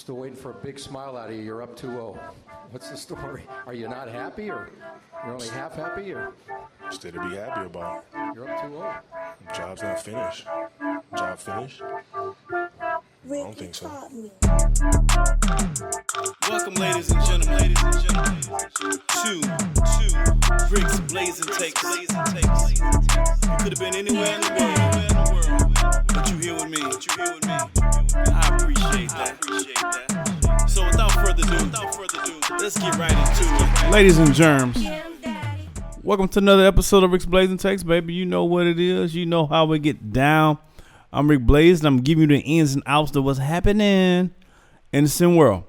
Still waiting for a big smile out of you. You're up 2-0. What's the story? Are you not happy, or you're only half happy, or? Still to be happy about. You're up 2-0. Job's not finished. Job finished? I don't think so. Welcome, ladies and gentlemen, to Rick's Blazing Takes. You could have been anywhere in the world, but you here with me. I appreciate that. So without further ado, let's get right into it. Ladies and germs, welcome to another episode of Rick's Blazing Takes, baby. You know what it is. You know how we get down. I'm Rick Blaze, and I'm giving you the ins and outs of what's happening in the SimWorld.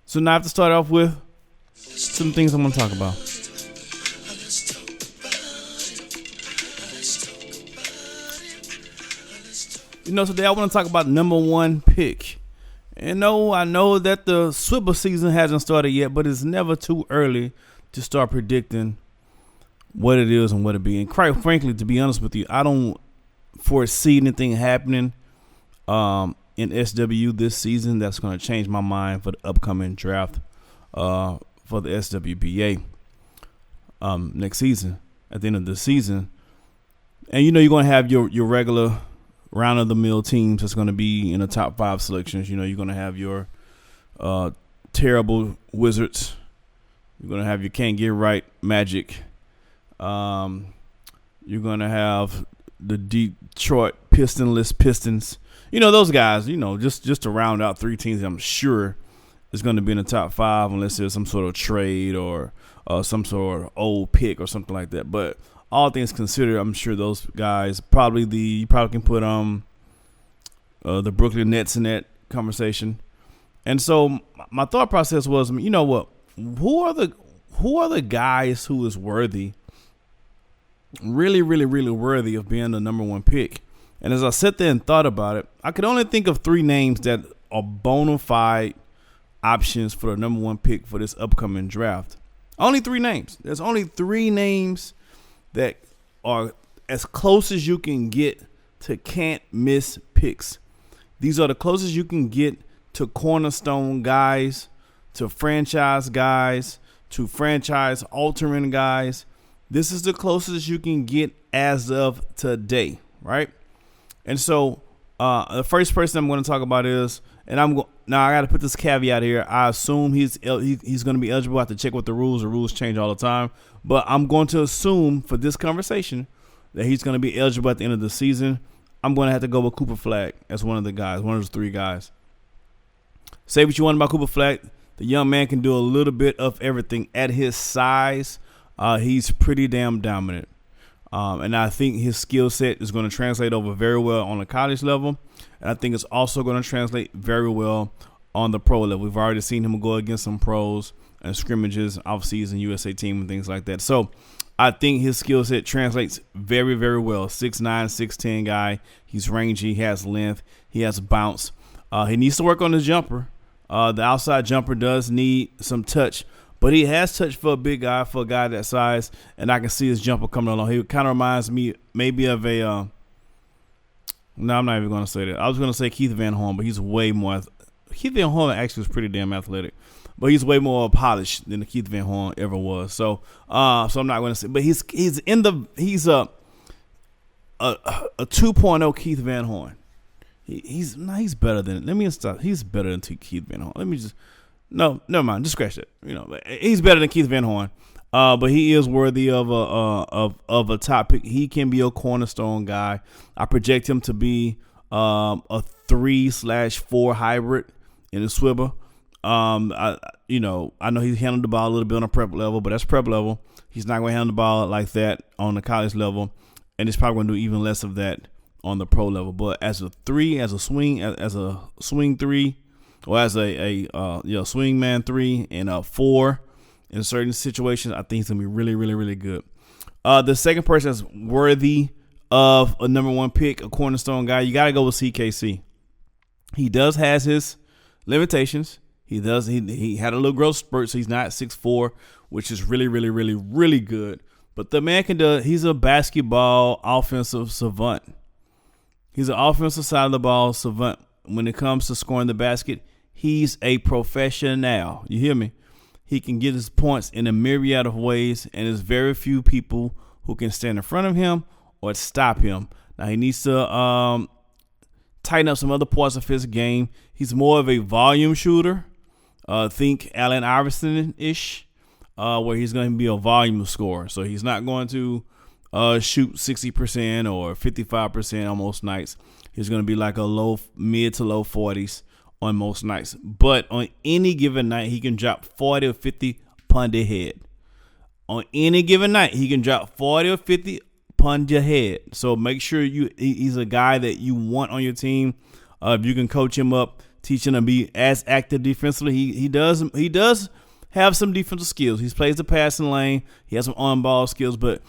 So now I have to start off with some things I'm going to talk about. You know, today I want to talk about number one pick. And no, I know that the Swivel season hasn't started yet, but it's never too early to start predicting what it is and what it be. And quite frankly, to be honest with you, I don't foresee anything happening in SW this season that's going to change my mind for the upcoming draft for the SWBA next season, at the end of the season. And you know, you're going to have your regular round-of-the-mill teams that's going to be in the top 5 selections. You know, you're going to have your terrible Wizards. You're going to have your can't get right Magic. You're going to have the Detroit Pistonless Pistons. You know, those guys, you know, just to round out 3 teams, I'm sure is going to be in the top 5 unless there's some sort of trade or some sort of old pick or something like that. But all things considered, I'm sure those guys you probably can put the Brooklyn Nets in that conversation. And so my thought process was, you know what, who are the guys who is worthy, really worthy of being the number one pick? And as I sat there and thought about it, I could only think of 3 names that are bona fide options for the number one pick for this upcoming draft. Only 3 names. There's only 3 names that are as close as you can get to can't miss picks. These are the closest you can get to cornerstone guys, to franchise guys, to franchise altering guys. This is the closest you can get as of today, right? And so the first person I'm going to talk about is, and now I got to put this caveat here. I assume he's going to be eligible. I have to check what the rules. The rules change all the time. But I'm going to assume for this conversation that he's going to be eligible at the end of the season. I'm going to have to go with Cooper Flagg as one of the guys, one of those 3 guys. Say what you want about Cooper Flagg. The young man can do a little bit of everything. At his size, he's pretty damn dominant. And I think his skill set is going to translate over very well on the college level. And I think it's also going to translate very well on the pro level. We've already seen him go against some pros and scrimmages, off-season USA team and things like that. So I think his skill set translates very, very well. 6'9", 6'10" guy. He's rangy. He has length. He has bounce. He needs to work on the jumper. The outside jumper does need some touch. But he has touch for a big guy, for a guy that size, and I can see his jumper coming along. He kind of reminds me maybe of a no, I'm not even going to say that. I was going to say Keith Van Horn, but he's way more. Keith Van Horn actually was pretty damn athletic, but he's way more polished than Keith Van Horn ever was. So I'm not going to say, but he's a 2.0 Keith Van Horn. He's better than. Let me stop. He's better than Keith Van Horn. Let me just. No, never mind. Just scratch that. You know, he's better than Keith Van Horn, but he is worthy of a top pick. He can be a cornerstone guy. I project him to be a 3/4 hybrid in the swivel. I know he handled the ball a little bit on a prep level, but that's prep level. He's not going to handle the ball like that on the college level, and he's probably going to do even less of that on the pro level. But as a 3, as a swing 3. Or as a swing man 3 and a 4 in certain situations, I think he's gonna be really good. The second person that's worthy of a number one pick, a cornerstone guy, you gotta go with CKC. He does has his limitations. He had a little growth spurt, so he's not 6'4", which is really good. But the man can do. He's a basketball offensive savant. He's an offensive side of the ball savant. When it comes to scoring the basket, He's a professional. You hear me? He can get his points in a myriad of ways, and there's very few people who can stand in front of him or stop him. Now, he needs to tighten up some other parts of his game. He's more of a volume shooter. Think Allen Iverson-ish, where he's going to be a volume scorer. So he's not going to shoot 60% or 55% on most nights. He's going to be like a mid to low 40s on most nights. But on any given night, he can drop 40 or 50 upon the head. On any given night, he can drop 40 or 50 upon your head. So make sure he's a guy that you want on your team. If you can coach him up, teach him to be as active defensively. He does have some defensive skills. He plays the passing lane. He has some on-ball skills, but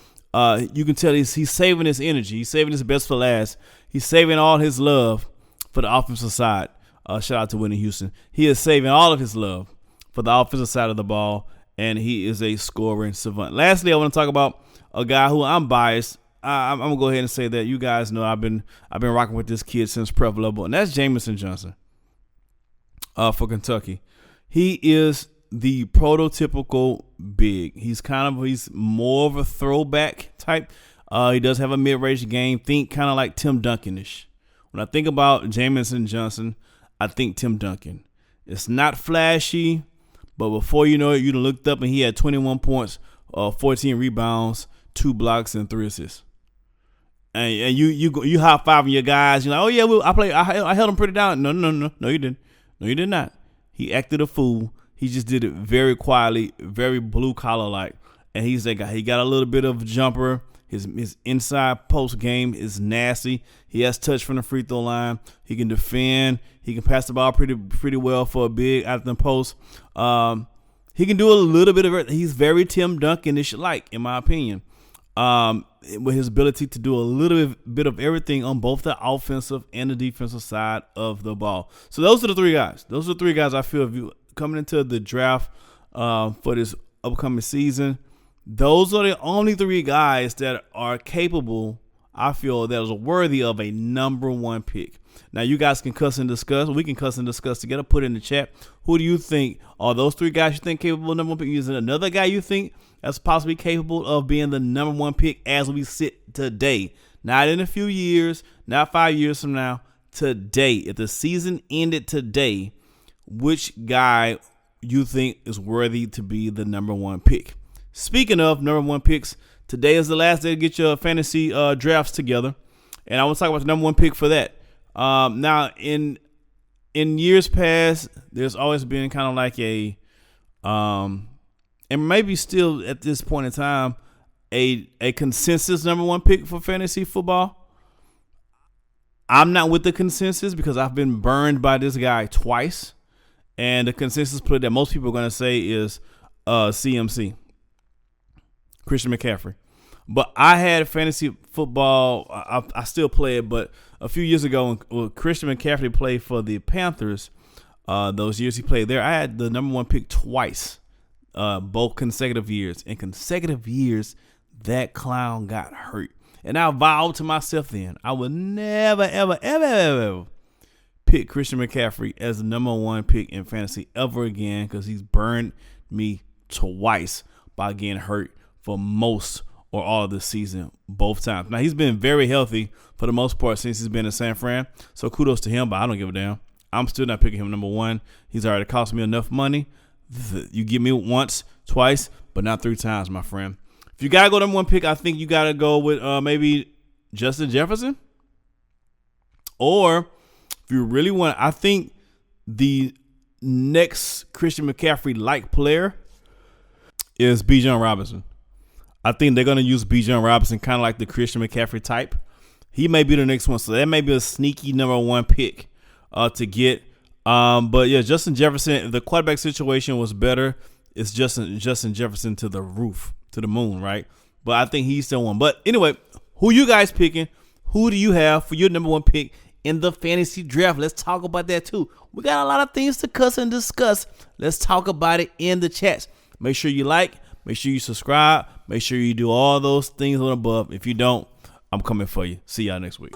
you can tell he's saving his energy. He's saving his best for last. He's saving all his love for the offensive side. Shout out to Whitney Houston. He is saving all of his love for the offensive side of the ball, and he is a scoring savant. Lastly, I want to talk about a guy who I'm biased. I'm gonna go ahead and say that you guys know I've been rocking with this kid since prep level, and that's Jamison Johnson for Kentucky. He is the prototypical big. He's more of a throwback type. He does have a mid-range game. Think kind of like Tim Duncan-ish. When I think about Jamison Johnson, I think Tim Duncan. It's not flashy, but before you know it, you done looked up and he had 21 points, 14 rebounds, 2 blocks, and 3 assists. And you high-fiving your guys. You're like, oh yeah, I held him pretty down. No, you didn't. No, you did not. He acted a fool. He just did it very quietly, very blue-collar like. And he's that guy. He got a little bit of jumper. His inside post game is nasty. He has touch from the free throw line. He can defend. He can pass the ball pretty well for a big out the post. He can do a little bit of it. He's very Tim Duncan-ish like, in my opinion. With his ability to do a little bit of everything on both the offensive and the defensive side of the ball. So those are the 3 guys. Those are 3 guys I feel if you coming into the draft for this upcoming season. Those are the only 3 guys that are capable, I feel, that is worthy of a number 1 pick. Now, you guys can cuss and discuss. We can cuss and discuss together. Put it in the chat. Who do you think are those 3 guys you think capable of number 1 pick? Is it another guy you think that's possibly capable of being the number 1 pick as we sit today? Not in a few years, not 5 years from now. Today, if the season ended today, which guy you think is worthy to be the number 1 pick? Speaking of number 1 picks, today is the last day to get your fantasy drafts together, and I want to talk about the number 1 pick for that. Now, in years past, there's always been kind of like a, and maybe still at this point in time, a consensus number 1 pick for fantasy football. I'm not with the consensus because I've been burned by this guy twice, and the consensus player that most people are going to say is CMC. Christian McCaffrey. But I had fantasy football. I still play it, but a few years ago when Christian McCaffrey played for the Panthers, those years he played there, I had the number 1 pick twice, both consecutive years. In consecutive years, that clown got hurt. And I vowed to myself then, I would never, ever, ever, ever pick Christian McCaffrey as the number 1 pick in fantasy ever again because he's burned me twice by getting hurt for most or all of the season, both times. Now, he's been very healthy for the most part since he's been in San Fran, so kudos to him, but I don't give a damn. I'm still not picking him number 1. He's already cost me enough money. You give me once, twice, but not 3 times, my friend. If you got to go number 1 pick, I think you got to go with maybe Justin Jefferson. Or if you really want, I think the next Christian McCaffrey-like player is Bijan Robinson. I think they're going to use Bijan Robinson kind of like the Christian McCaffrey type. He may be the next one. So that may be a sneaky number 1 pick to get. But, yeah, Justin Jefferson, the quarterback situation was better. It's Justin Jefferson to the roof, to the moon, right? But I think he's still one. But, anyway, who you guys picking? Who do you have for your number 1 pick in the fantasy draft? Let's talk about that, too. We got a lot of things to cuss and discuss. Let's talk about it in the chats. Make sure you like. Make sure you subscribe. Make sure you do all those things on above. If you don't, I'm coming for you. See y'all next week.